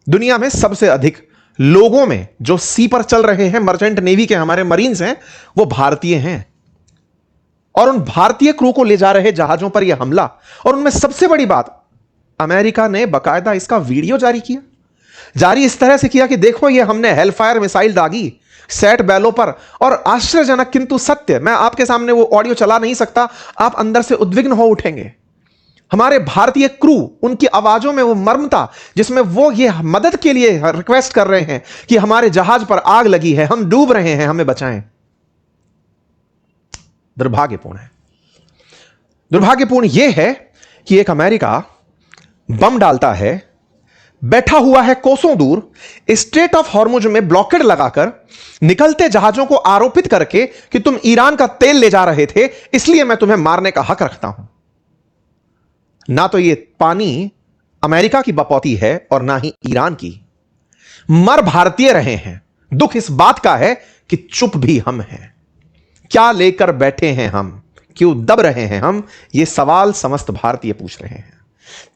दुनिया में सबसे अधिक लोगों में जो सी पर चल रहे हैं, मर्चेंट नेवी के हमारे मरीन्स हैं, वो भारतीय हैं। और उन भारतीय क्रू को ले जा रहे जहाजों पर यह हमला, और उनमें सबसे बड़ी बात, अमेरिका ने बकायदा इसका वीडियो जारी किया। जारी इस तरह से किया कि देखो ये हमने हेलफायर मिसाइल दागी सेट बैलों पर। और आश्चर्यजनक किंतु सत्य, मैं आपके सामने वो ऑडियो चला नहीं सकता, आप अंदर से उद्विग्न हो उठेंगे। हमारे भारतीय क्रू, उनकी आवाजों में वो मर्म था जिसमें वो ये मदद के लिए रिक्वेस्ट कर रहे हैं कि हमारे जहाज पर आग लगी है, हम डूब रहे हैं, हमें बचाएं। दुर्भाग्यपूर्ण है। दुर्भाग्यपूर्ण यह है कि एक अमेरिका बम डालता है, बैठा हुआ है कोसों दूर, स्ट्रेट ऑफ हॉर्मुज में ब्लॉकेड लगाकर, निकलते जहाजों को आरोपित करके कि तुम ईरान का तेल ले जा रहे थे, इसलिए मैं तुम्हें मारने का हक रखता हूं। ना तो ये पानी अमेरिका की बपौती है और ना ही ईरान की। मर भारतीय रहे हैं। दुख इस बात का है कि चुप भी हम हैं। क्या लेकर बैठे हैं हम, क्यों दब रहे हैं हम, ये सवाल समस्त भारतीय पूछ रहे हैं।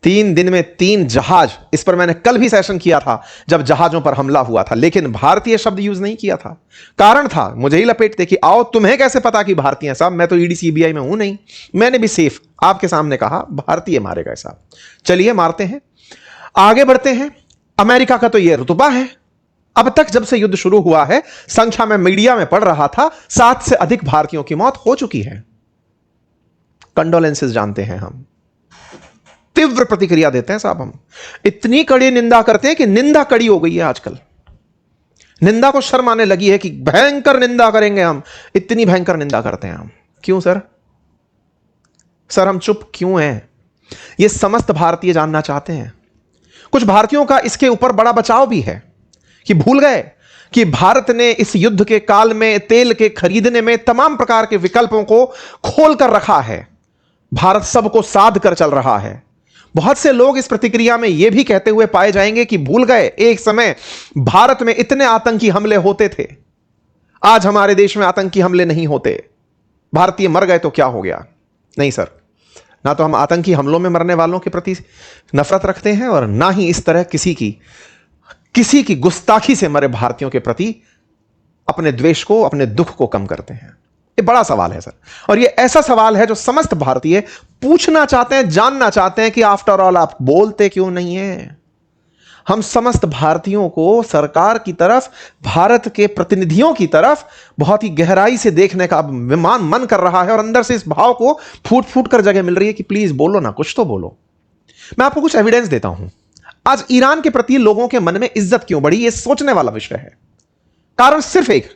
3 दिन में 3 जहाज, इस पर मैंने कल भी सेशन किया था जब जहाजों पर हमला हुआ था, लेकिन भारतीय शब्द यूज नहीं किया था। कारण था, मुझे ही लपेटते कि आओ तुम्हें कैसे पता कि भारतीय हैं साहब, मैं तो ईडी सीबीआई में हूं नहीं। मैंने भी सेफ आपके सामने कहा भारतीय मारे गए साहब। चलिए मारते हैं, आगे बढ़ते हैं। अमेरिका का तो यह रुतबा है। अब तक जब से युद्ध शुरू हुआ है, संख्या में मीडिया में पढ़ रहा था, 7 से अधिक भारतीयों की मौत हो चुकी है। कंडोलेंसेस जानते हैं हम, तीव्र प्रतिक्रिया देते हैं साहब। हम इतनी कड़ी निंदा करते हैं कि निंदा कड़ी हो गई है आजकल। निंदा को शर्म आने लगी है कि भयंकर निंदा करेंगे हम, इतनी भयंकर निंदा करते हैं हम। क्यों सर? सर हम चुप क्यों हैं, यह समस्त भारतीय जानना चाहते हैं। कुछ भारतीयों का इसके ऊपर बड़ा बचाव भी है कि भूल गए कि भारत ने इस युद्ध के काल में तेल के खरीदने में तमाम प्रकार के विकल्पों को खोल कर रखा है। भारत सबको साध कर चल रहा है। बहुत से लोग इस प्रतिक्रिया में यह भी कहते हुए पाए जाएंगे कि भूल गए एक समय भारत में इतने आतंकी हमले होते थे, आज हमारे देश में आतंकी हमले नहीं होते, भारतीय मर गए तो क्या हो गया। नहीं सर, ना तो हम आतंकी हमलों में मरने वालों के प्रति नफरत रखते हैं और ना ही इस तरह किसी की गुस्ताखी से मरे भारतीयों के प्रति अपने द्वेष को, अपने दुख को कम करते हैं। ये बड़ा सवाल है सर, और ये ऐसा सवाल है जो समस्त भारतीय पूछना चाहते हैं, जानना चाहते हैं कि आफ्टर ऑल आप बोलते क्यों नहीं है। हम समस्त भारतीयों को सरकार की तरफ, भारत के प्रतिनिधियों की तरफ बहुत ही गहराई से देखने का मन कर रहा है, और अंदर से इस भाव को फूट फूट कर जगह मिल रही है कि प्लीज बोलो ना, कुछ तो बोलो। मैं आपको कुछ एविडेंस देता हूं। आज ईरान के प्रति लोगों के मन में इज्जत क्यों बढ़ी, यह सोचने वाला विषय है। कारण सिर्फ एक,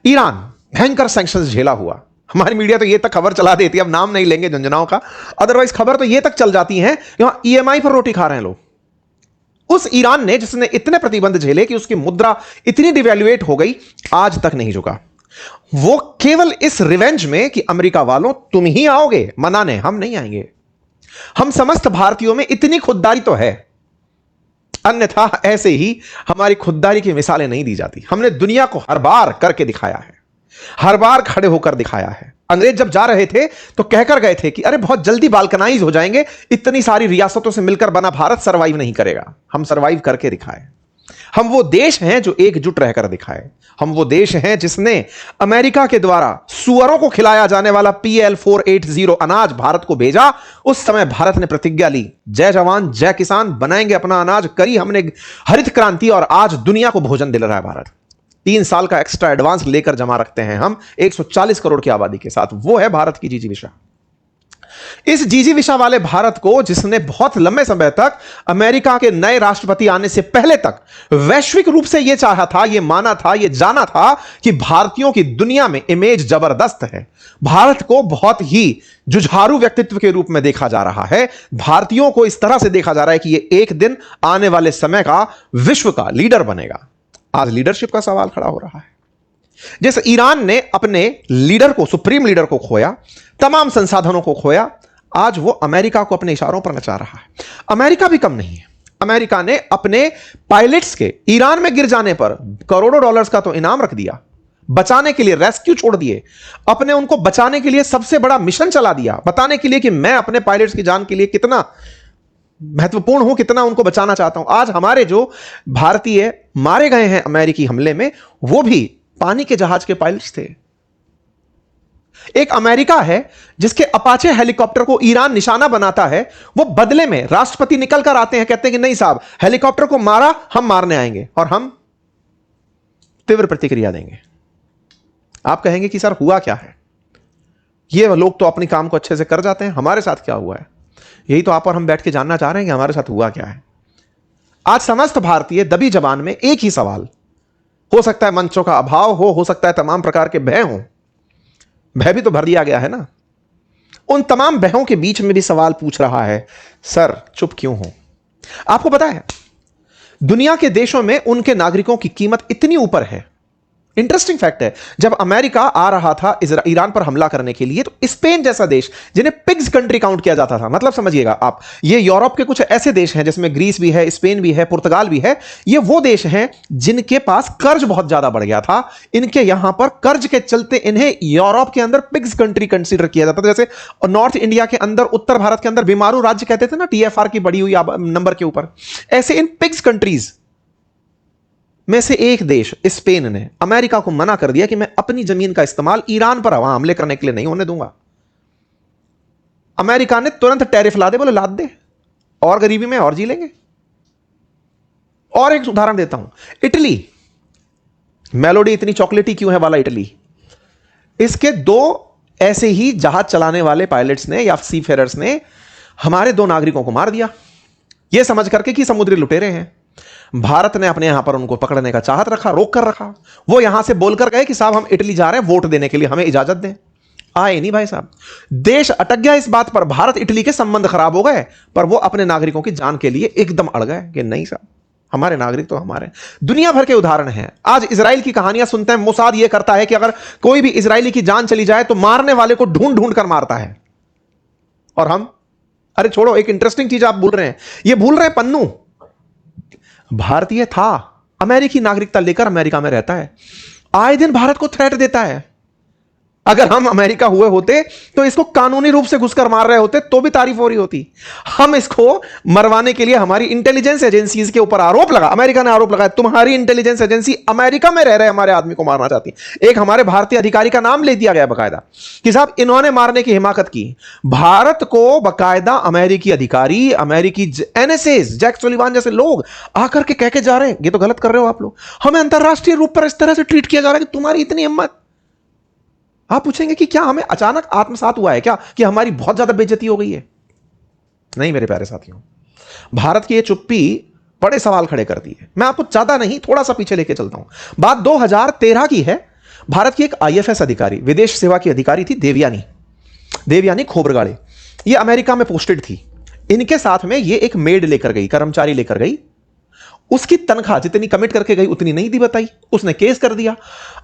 ईरान भयंकर सैंक्शंस झेला हुआ। हमारी मीडिया तो ये तक खबर चला देती है, अब नाम नहीं लेंगे झुंझुनाओं का, अदरवाइज खबर तो ये तक चल जाती है कि वहां ईएमआई पर रोटी खा रहे हैं लोग। उस ईरान ने जिसने इतने प्रतिबंध झेले कि उसकी मुद्रा इतनी डिवैल्यूएट हो गई, आज तक नहीं झुका। वो केवल इस रिवेंज में कि अमेरिका वालों तुम ही आओगे मनाने, हम नहीं आएंगे। हम समस्त भारतीयों में इतनी खुददारी तो है, अन्यथा ऐसे ही हमारी खुददारी की मिसालें नहीं दी जाती। हमने दुनिया को हर बार करके दिखाया है, हर बार खड़े होकर दिखाया है। अंग्रेज जब जा रहे थे तो कहकर गए थे कि अरे बहुत जल्दी बाल्कनाइज हो जाएंगे, इतनी सारी रियासतों से मिलकर बना भारत सरवाइव नहीं करेगा। हम सरवाइव करके दिखाए। हम वो देश हैं जो एकजुट रहकर दिखाए। हम वो देश हैं जिसने अमेरिका के द्वारा सुअरों को खिलाया जाने वाला PL-480 अनाज भारत को भेजा। उस समय भारत ने प्रतिज्ञा ली, जय जवान जय किसान, बनाएंगे अपना अनाज, करी हमने हरित क्रांति, और आज दुनिया को भोजन दिला रहा है भारत। 3 साल का एक्स्ट्रा एडवांस लेकर जमा रखते हैं हम 140 करोड़ की आबादी के साथ। वो है भारत की जीजीविषा। इस जीजीविषा वाले भारत को, जिसने बहुत लंबे समय तक अमेरिका के नए राष्ट्रपति आने से पहले तक वैश्विक रूप से यह चाहा था, यह माना था, यह जाना था कि भारतीयों की दुनिया में इमेज जबरदस्त है, भारत को बहुत ही जुझारू व्यक्तित्व के रूप में देखा जा रहा है, भारतीयों को इस तरह से देखा जा रहा है कि यह एक दिन आने वाले समय का विश्व का लीडर बनेगा। आज लीडरशिप का सवाल खड़ा हो रहा है। जैसे ईरान ने अपने लीडर को, सुप्रीम लीडर को खोया, तमाम संसाधनों को खोया, आज वो अमेरिका को अपने इशारों पर नचा रहा है। अमेरिका भी कम नहीं है। अमेरिका ने अपने पायलट्स के ईरान में गिर जाने पर करोड़ों डॉलर्स का तो इनाम रख दिया, बचाने के लिए रेस्क्यू छोड़ दिए, अपने उनको बचाने के लिए सबसे बड़ा मिशन चला दिया, बताने के लिए कि मैं अपने पायलट्स की जान के लिए कितना महत्वपूर्ण हूं, कितना उनको बचाना चाहता हूं। आज हमारे जो भारतीय मारे गए हैं अमेरिकी हमले में, वो भी पानी के जहाज के पायलट्स थे। एक अमेरिका है जिसके अपाचे हेलीकॉप्टर को ईरान निशाना बनाता है, वो बदले में राष्ट्रपति निकल कर आते हैं, कहते हैं कि नहीं साहब, हेलीकॉप्टर को मारा, हम मारने आएंगे और हम तीव्र प्रतिक्रिया देंगे। आप कहेंगे कि सर हुआ क्या है? ये लोग तो अपनी काम को अच्छे से कर जाते हैं, हमारे साथ क्या हुआ है? यही तो आप और हम बैठ के जानना चाह रहे हैं कि हमारे साथ हुआ क्या है। आज समस्त भारतीय दबी जबान में एक ही सवाल, हो सकता है मंचों का अभाव हो सकता है तमाम प्रकार के भय हो, भय भी तो भर दिया गया है ना। उन तमाम भयों के बीच में भी सवाल पूछ रहा है, सर चुप क्यों हो? आपको पता है दुनिया के देशों में उनके नागरिकों की कीमत इतनी ऊपर है। इंटरेस्टिंग फैक्ट है, जब अमेरिका आ रहा था ईरान पर हमला करने के लिए, तो स्पेन जैसा देश जिन्हें पिग्स कंट्री काउंट किया जाता था, मतलब समझिएगा आप, ये यूरोप के कुछ ऐसे देश हैं जिसमें ग्रीस भी है, स्पेन भी है, पुर्तगाल भी है, ये वो देश हैं जिनके पास कर्ज बहुत ज्यादा बढ़ गया था। इनके यहां पर कर्ज के चलते इन्हें यूरोप के अंदर पिग्स कंट्री कंसीडर किया जाता था। जैसे नॉर्थ इंडिया के अंदर, उत्तर भारत के अंदर बीमारू राज्य कहते थे ना, TFR की बढ़ी हुई नंबर के ऊपर, ऐसे इन पिग्स कंट्रीज में से एक देश स्पेन ने अमेरिका को मना कर दिया कि मैं अपनी जमीन का इस्तेमाल ईरान पर हवा हमले करने के लिए नहीं होने दूंगा। अमेरिका ने तुरंत टैरिफ ला दे, बोले लाद दे, और गरीबी में और जी लेंगे। और एक उदाहरण देता हूं, इटली, मेलोडी इतनी चॉकलेटी क्यों है वाला इटली, इसके दो ऐसे ही जहाज चलाने वाले पायलट्स ने या सी फेरर्स ने हमारे 2 नागरिकों को मार दिया, यह समझ करके कि समुद्री लुटेरे हैं। भारत ने अपने यहां पर उनको पकड़ने का चाहत रखा, रोक कर रखा। वो यहां से बोलकर गए कि साहब हम इटली जा रहे हैं वोट देने के लिए, हमें इजाजत दें। आए नहीं भाई साहब, देश अटक गया इस बात पर, भारत इटली के संबंध खराब हो गए, पर वो अपने नागरिकों की जान के लिए एकदम अड़ गए कि नहीं साहब, हमारे नागरिक तो हमारे। दुनिया भर के उदाहरण हैं। आज इजराइल की कहानियां सुनते हैं, मोसाद यह करता है कि अगर कोई भी इजरायली की जान चली जाए तो मारने वाले को ढूंढ ढूंढ कर मारता है, और हम, अरे छोड़ो, एक इंटरेस्टिंग चीज आप भूल रहे हैं, ये भूल रहे हैं, पन्नू भारतीय था, अमेरिकी नागरिकता लेकर अमेरिका में रहता है, आए दिन भारत को थ्रेट देता है। अगर हम अमेरिका हुए होते तो इसको कानूनी रूप से घुसकर मार रहे होते तो भी तारीफ हो रही होती। हम इसको मरवाने के लिए हमारी इंटेलिजेंस एजेंसीज के ऊपर आरोप लगा, अमेरिका ने आरोप लगाया, तुम्हारी इंटेलिजेंस एजेंसी अमेरिका में रह रहे हमारे आदमी को मारना चाहती। एक हमारे भारतीय अधिकारी का नाम ले दिया गया बकायदा कि साहब इन्होंने मारने की हिमाकत की। भारत को बकायदा अमेरिकी अधिकारी, अमेरिकी NSA, जैक सुलिवान जैसे लोग आकर के कह के जा रहे हैं ये तो गलत कर रहे हो आप लोग, हमें अंतरराष्ट्रीय रूप पर इस तरह से ट्रीट किया जा रहा है कि तुम्हारी इतनी हिम्मत। आप पूछेंगे कि क्या हमें अचानक आत्मसात हुआ है क्या, कि हमारी बहुत ज्यादा बेइज्जती हो गई है? नहीं मेरे प्यारे साथियों, भारत की यह चुप्पी बड़े सवाल खड़े करती है। मैं आपको ज्यादा नहीं, थोड़ा सा पीछे लेके चलता हूं। बात 2013 की है। भारत की एक IFS अधिकारी, विदेश सेवा की अधिकारी थी, देवयानी खोबरगाड़े। ये अमेरिका में पोस्टेड थी। इनके साथ में ये एक मेड लेकर गई, कर्मचारी लेकर गई। उसकी तनख्वाह जितनी कमिट करके गई उतनी नहीं दी बताई, उसने केस कर दिया।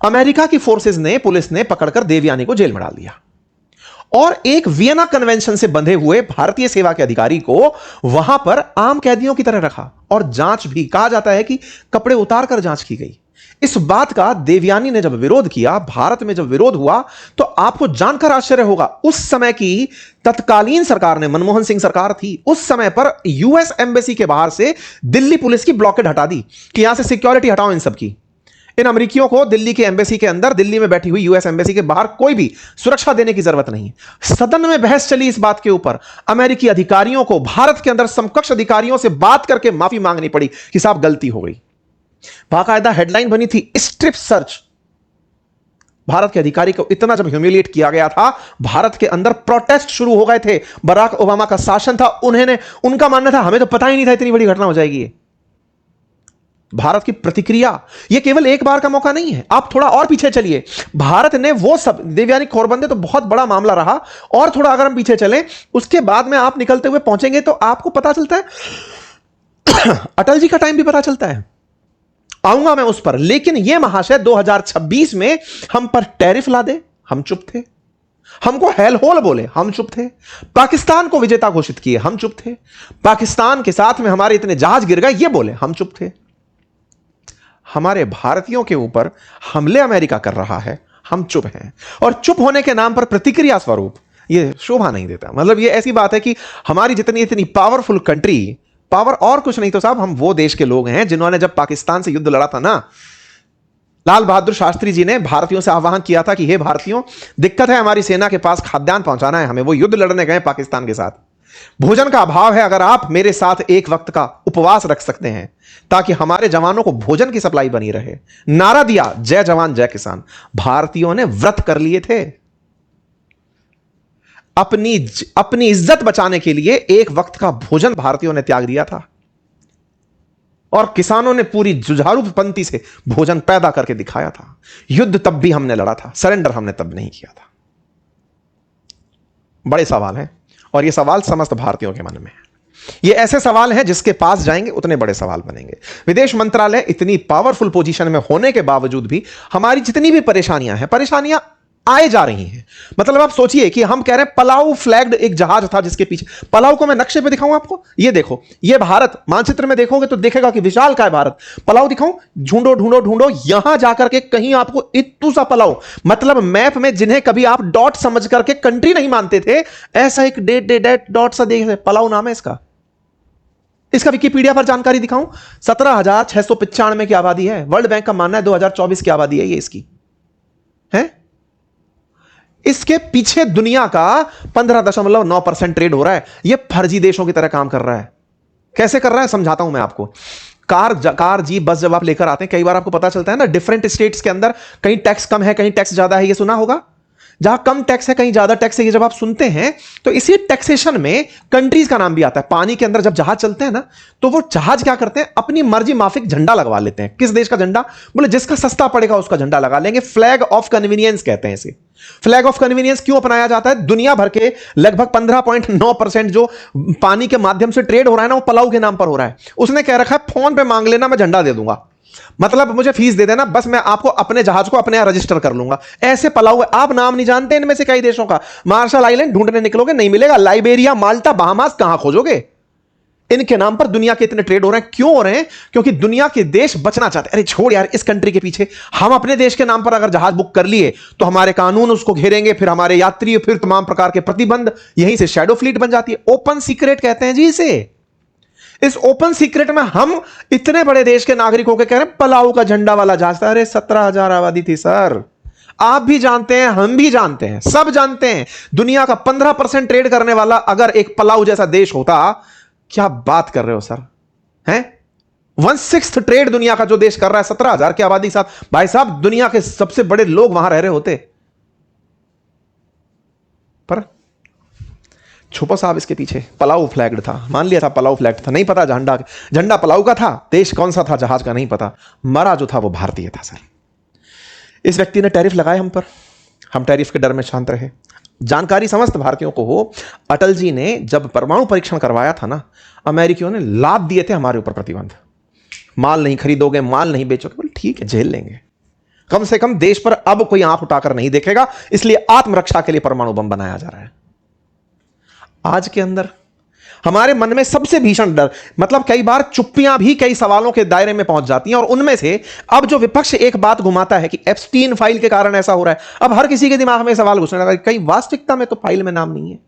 अमेरिका की फोर्सेस ने, पुलिस ने पकड़कर देवयानी को जेल में डाल दिया, और एक वियना कन्वेंशन से बंधे हुए भारतीय सेवा के अधिकारी को वहां पर आम कैदियों की तरह रखा, और जांच भी, कहा जाता है कि कपड़े उतार कर जांच की गई। इस बात का देवयानी ने जब विरोध किया, भारत में जब विरोध हुआ, तो आपको जानकर आश्चर्य होगा, उस समय की तत्कालीन सरकार ने, मनमोहन सिंह सरकार थी उस समय पर, US एम्बेसी के बाहर से दिल्ली पुलिस की ब्लॉकेड हटा दी कि यहां से सिक्योरिटी हटाओ इन सब की। इन अमेरिकियों को दिल्ली के एम्बेसी के अंदर, दिल्ली में बैठी हुई US एम्बेसी के बाहर कोई भी सुरक्षा देने की जरूरत नहीं। सदन में बहस चली इस बात के ऊपर। अमेरिकी अधिकारियों को भारत के अंदर समकक्ष अधिकारियों से बात करके माफी मांगनी पड़ी कि साहब गलती हो गई। बाकायदा हेडलाइन बनी थी, स्ट्रिप सर्च। भारत के अधिकारी को इतना जब ह्यूमिलिएट किया गया था, भारत के अंदर प्रोटेस्ट शुरू हो गए थे। बराक ओबामा का शासन था, उनका मानना था हमें तो पता ही नहीं था इतनी बड़ी घटना हो जाएगी। भारत की प्रतिक्रिया, यह केवल एक बार का मौका नहीं है, आप थोड़ा और पीछे चलिए। भारत ने वो सब, देवयानी खोरबंदे तो बहुत बड़ा मामला रहा, और थोड़ा अगर हम पीछे चलें, उसके बाद में आप निकलते हुए पहुंचेंगे तो आपको पता चलता है अटल जी का टाइम भी पता चलता है, आऊंगा मैं उस पर। लेकिन यह महाशय 2026 में हम पर टैरिफ ला दे, हम चुप थे। हमको हेल होल बोले, हम चुप थे। पाकिस्तान को विजेता घोषित किए, हम चुप थे। पाकिस्तान के साथ में हमारे इतने जहाज गिर गए, ये बोले, हम चुप थे। हमारे भारतीयों के ऊपर हमले अमेरिका कर रहा है, हम चुप हैं। और चुप होने के नाम पर प्रतिक्रिया स्वरूप ये शोभा नहीं देता। मतलब ये ऐसी बात है कि हमारी जितनी इतनी पावरफुल कंट्री, पावर और कुछ नहीं तो साहब हम वो देश के लोग हैं जिन्होंने जब पाकिस्तान से युद्ध लड़ा था ना, लाल बहादुर शास्त्री जी ने भारतीयों से आह्वान किया था कि हे भारतीयों, दिक्कत है हमारी सेना के पास, खाद्यान्न पहुंचाना है हमें। वो युद्ध लड़ने गए पाकिस्तान के साथ, भोजन का अभाव है, अगर आप मेरे साथ एक वक्त का उपवास रख सकते हैं ताकि हमारे जवानों को भोजन की सप्लाई बनी रहे, नारा दिया जय जवान जय किसान। भारतीयों ने व्रत कर लिए थे, अपनी इज्जत बचाने के लिए एक वक्त का भोजन भारतीयों ने त्याग दिया था, और किसानों ने पूरी जुझारूपंथी से भोजन पैदा करके दिखाया था। युद्ध तब भी हमने लड़ा था, सरेंडर हमने तब नहीं किया था। बड़े सवाल हैं, और ये सवाल समस्त भारतीयों के मन में है। ये ऐसे सवाल हैं जिसके पास जाएंगे उतने बड़े सवाल बनेंगे। विदेश मंत्रालय इतनी पावरफुल पोजीशन में होने के बावजूद भी हमारी जितनी भी परेशानियां हैं, परेशानियां आए जा रही हैं। मतलब आप सोचिए कि हम कह रहे हैं पलाऊ फ्लैग्ड एक जहाज था जिसके पीछे, पलाऊ को मैं नक्शे पे दिखाऊं आपको, ये देखो, ये भारत मानचित्र में देखोगे तो दिखेगा कि विशाल का है भारत। पलाऊ दिखाऊं, ढूंढो ढूंढो ढूंढो, यहां जाकर के कहीं आपको इत्तू सा पलाऊ, मतलब मैप में जिन्हें कभी आप डॉट समझ करके कंट्री नहीं मानते थे, ऐसा एक डेट डॉट सा देख, पलाऊ नाम है इसका। इसका विकिपीडिया पर जानकारी दिखाऊं, 17,695 की आबादी है। वर्ल्ड बैंक का मानना है 2024 की आबादी है ये इसकी, है। इसके पीछे दुनिया का 15.9% ट्रेड हो रहा है। ये फर्जी देशों की तरह काम कर रहा है। कैसे कर रहा है समझाता हूं मैं आपको। कार जीप बस जब आप लेकर आते हैं, कई बार आपको पता चलता है ना, डिफरेंट स्टेट्स के अंदर कहीं टैक्स कम है, कहीं टैक्स ज्यादा है, ये सुना होगा। जहां कम टैक्स है कहीं ज्यादा टैक्स है, ये जब आप सुनते हैं तो इसी टैक्सेशन में कंट्रीज का नाम भी आता है। पानी के अंदर जब जहाज चलते हैं ना, तो वो जहाज क्या करते हैं, अपनी मर्जी माफिक झंडा लगवा लेते हैं। किस देश का झंडा? बोले जिसका सस्ता पड़ेगा उसका झंडा लगा लेंगे। फ्लैग ऑफ कन्वीनियंस कहते हैं इसे। फ्लैग ऑफ कन्वीनियंस क्यों अपनाया जाता है? दुनिया भर के लगभग 15.9% जो पानी के माध्यम से ट्रेड हो रहा है ना, वो पलाऊ के नाम पर हो रहा है। उसने कह रखा है फोन पे मांग लेना, मैं झंडा दे दूंगा, मतलब मुझे फीस दे देना, बस मैं आपको अपने जहाज को अपने यहां रजिस्टर कर लूंगा। ऐसे पलाऊ है, आप नाम नहीं जानते इनमें से कई देशों का। मार्शल आइलैंड ढूंढने निकलोगे नहीं मिलेगा, लाइबेरिया, माल्टा, बहामास कहां खोजोगे? इनके नाम पर दुनिया के इतने ट्रेड हो रहे हैं। क्यों हो रहे हैं? क्योंकि दुनिया के देश बचना चाहते हैं। अरे छोड़ यार इस कंट्री के पीछे, हम अपने देश के नाम पर अगर जहाज बुक कर लिए तो हमारे कानून उसको घेरेंगे, फिर हमारे यात्री, फिर तमाम प्रकार के प्रतिबंध, यहीं से शैडो फ्लीट बन जाती है। ओपन सीक्रेट कहते हैं जी इसे। इस ओपन सीक्रेट में हम इतने बड़े देश के नागरिकों के कह रहे हैं पलाऊ का झंडा वाला जहाज था। अरे 17,000 आबादी थी सर, आप भी जानते हैं, हम भी जानते हैं, सब जानते हैं। दुनिया का 15% ट्रेड करने वाला अगर एक पलाऊ जैसा देश होता, क्या बात कर रहे हो सर, हैं? 1/6 ट्रेड दुनिया का जो देश कर रहा है 17,000 की आबादी के साथ, भाई साहब दुनिया के सबसे बड़े लोग वहां रह रहे होते। पर छुपो साहब इसके पीछे, पलाऊ फ्लैग्ड था, मान लिया था पलाऊ फ्लैग्ड था, नहीं पता झंडा पलाऊ का था, देश कौन सा था जहाज का नहीं पता, मरा जो था वो भारतीय था सर। इस व्यक्ति ने टैरिफ लगाए हम पर, हम टैरिफ के डर में शांत रहे। जानकारी समस्त भारतीयों को हो, अटल जी ने जब परमाणु परीक्षण करवाया था ना, अमेरिकियों ने लाद दिए थे हमारे ऊपर प्रतिबंध। माल नहीं खरीदोगे, माल नहीं बेचोगे, बोले ठीक है झेल लेंगे, कम से कम देश पर अब कोई आंख उठाकर नहीं देखेगा, इसलिए आत्मरक्षा के लिए परमाणु बम बनाया जा रहा है। आज के अंदर हमारे मन में सबसे भीषण डर, मतलब कई बार चुप्पियां भी कई सवालों के दायरे में पहुंच जाती हैं, और उनमें से अब जो विपक्ष एक बात घुमाता है कि एप्स्टीन फाइल के कारण ऐसा हो रहा है, अब हर किसी के दिमाग में सवाल घुसने लगा, कई वास्तविकता में तो फाइल में नाम नहीं है।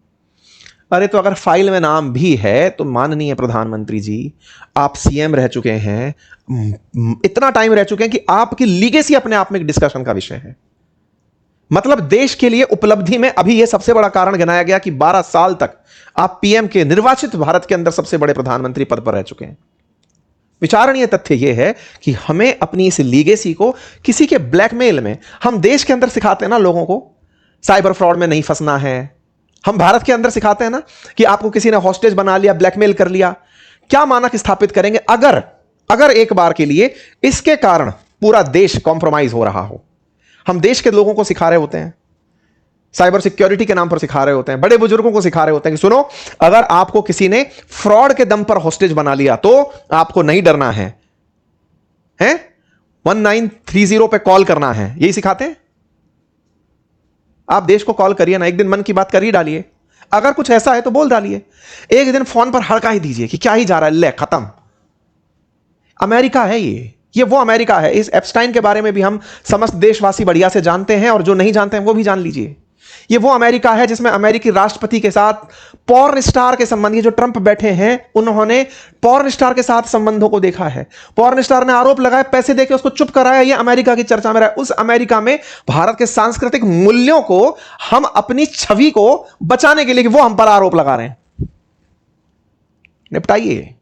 अरे तो अगर फाइल में नाम भी है तो माननीय प्रधानमंत्री जी, आप सीएम रह चुके हैं, इतना टाइम रह चुके हैं कि आपकी लीगेसी अपने आप में एक डिस्कशन का विषय है। मतलब देश के लिए उपलब्धि में अभी यह सबसे बड़ा कारण गिनाया गया कि 12 साल तक आप पीएम के निर्वाचित भारत के अंदर सबसे बड़े प्रधानमंत्री पद पर रह चुके हैं। विचारणीय तथ्य यह है कि हमें अपनी इस लीगेसी को किसी के ब्लैकमेल में, हम देश के अंदर सिखाते हैं ना लोगों को साइबर फ्रॉड में नहीं फंसना है, हम भारत के अंदर सिखाते हैं ना कि आपको किसी ने हॉस्टेज बना लिया, ब्लैकमेल कर लिया, क्या मानक स्थापित करेंगे अगर एक बार के लिए इसके कारण पूरा देश कॉम्प्रोमाइज हो रहा हो। हम देश के लोगों को सिखा रहे होते हैं, साइबर सिक्योरिटी के नाम पर सिखा रहे होते हैं, बड़े बुजुर्गों को सिखा रहे होते हैं कि सुनो, अगर आपको किसी ने फ्रॉड के दम पर हॉस्टेज बना लिया तो आपको नहीं डरना है, 1930 पे कॉल करना है, यही सिखाते हैं। आप देश को कॉल करिए ना, एक दिन मन की बात कर ही डालिए, अगर कुछ ऐसा है तो बोल डालिए, एक दिन फोन पर हड़का ही दीजिए कि क्या ही जा रहा है, ले खत्म। अमेरिका है ये वो अमेरिका है। इस एप्स्टाइन के बारे में भी हम समस्त देशवासी बढ़िया से जानते हैं, और जो नहीं जानते हैं वो भी जान लीजिए। ये वो अमेरिका है जिसमें अमेरिकी राष्ट्रपति के साथ पॉर्न स्टार के संबंध, ये जो ट्रंप बैठे हैं उन्होंने पॉर्न स्टार के साथ संबंधों को देखा है। पॉर्न स्टार ने आरोप लगाए, पैसे देके उसको चुप कराया, ये अमेरिका की चर्चा में रहा। उस अमेरिका में भारत के सांस्कृतिक मूल्यों को, हम अपनी छवि को बचाने के लिए वो हम पर आरोप लगा रहे हैं। निपटाइए।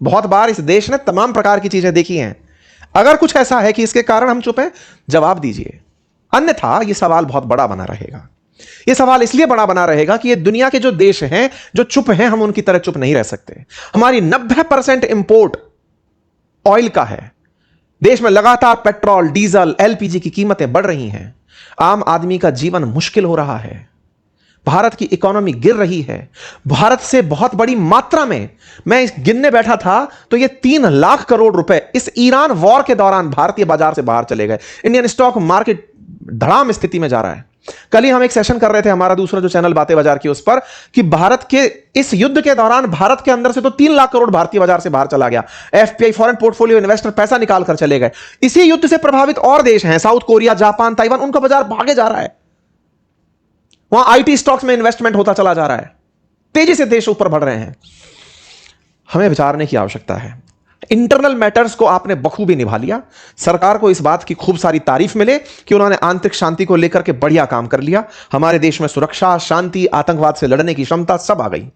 बहुत बार इस देश ने तमाम प्रकार की चीजें देखी हैं। अगर कुछ ऐसा है कि इसके कारण हम चुप हैं, जवाब दीजिए, अन्यथा यह सवाल बहुत बड़ा बना रहेगा। यह सवाल इसलिए बड़ा बना रहेगा कि ये दुनिया के जो देश हैं जो चुप हैं, हम उनकी तरह चुप नहीं रह सकते। हमारी 90% इंपोर्ट ऑयल का है। देश में लगातार पेट्रोल, डीजल, एलपीजी की कीमतें बढ़ रही हैं। आम आदमी का जीवन मुश्किल हो रहा है। भारत की इकोनॉमी गिर रही है। भारत से बहुत बड़ी मात्रा में, मैं गिनने बैठा था तो ये 3 लाख करोड़ रुपए इस ईरान वॉर के दौरान भारतीय बाजार से बाहर चले गए। इंडियन स्टॉक मार्केट धड़ाम स्थिति में जा रहा है। कल ही हम एक सेशन कर रहे थे, हमारा दूसरा जो चैनल बातें बाजार की, उस पर, कि भारत के इस युद्ध के दौरान भारत के अंदर से तो 3 लाख करोड़ भारतीय बाजार से बाहर चला गया। एफपीआई, फॉरेन पोर्टफोलियो इन्वेस्टर पैसा निकाल कर चले गए। इसी युद्ध से प्रभावित और देश हैं, साउथ कोरिया, जापान, ताइवान, उनका बाजार भागे जा रहा है। वहां आईटी स्टॉक्स में इन्वेस्टमेंट होता चला जा रहा है। तेजी से देश ऊपर बढ़ रहे हैं। हमें विचारने की आवश्यकता है। इंटरनल मैटर्स को आपने बखूबी निभा लिया। सरकार को इस बात की खूब सारी तारीफ मिले कि उन्होंने आंतरिक शांति को लेकर के बढ़िया काम कर लिया। हमारे देश में सुरक्षा, शांति, आतंकवाद से लड़ने की क्षमता सब आ गई।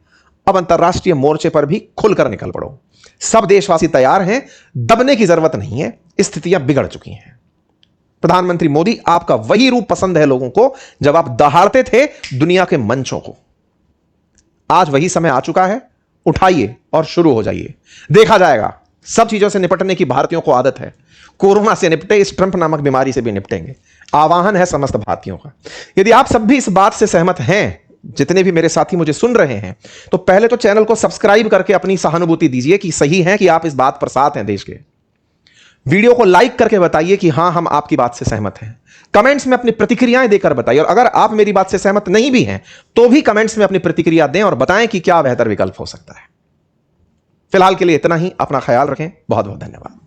अब अंतरराष्ट्रीय मोर्चे पर भी खुलकर निकल पड़ो। सब देशवासी तैयार हैं, दबने की जरूरत नहीं है। स्थितियां बिगड़ चुकी हैं। प्रधानमंत्री मोदी, आपका वही रूप पसंद है लोगों को जब आप दहाड़ते थे दुनिया के मंचों को। आज वही समय आ चुका है। उठाइए और शुरू हो जाइए। देखा जाएगा। सब चीजों से निपटने की भारतीयों को आदत है। कोरोना से निपटे, इस ट्रंप नामक बीमारी से भी निपटेंगे। आह्वान है समस्त भारतीयों का। यदि आप सब भी इस बात से सहमत हैं, जितने भी मेरे साथी मुझे सुन रहे हैं, तो पहले तो चैनल को सब्सक्राइब करके अपनी सहानुभूति दीजिए कि सही है कि आप इस बात पर साथ हैं देश के। वीडियो को लाइक करके बताइए कि हां, हम आपकी बात से सहमत हैं। कमेंट्स में अपनी प्रतिक्रियाएं देकर बताइए, और अगर आप मेरी बात से सहमत नहीं भी हैं तो भी कमेंट्स में अपनी प्रतिक्रिया दें और बताएं कि क्या बेहतर विकल्प हो सकता है। फिलहाल के लिए इतना ही। अपना ख्याल रखें। बहुत बहुत धन्यवाद।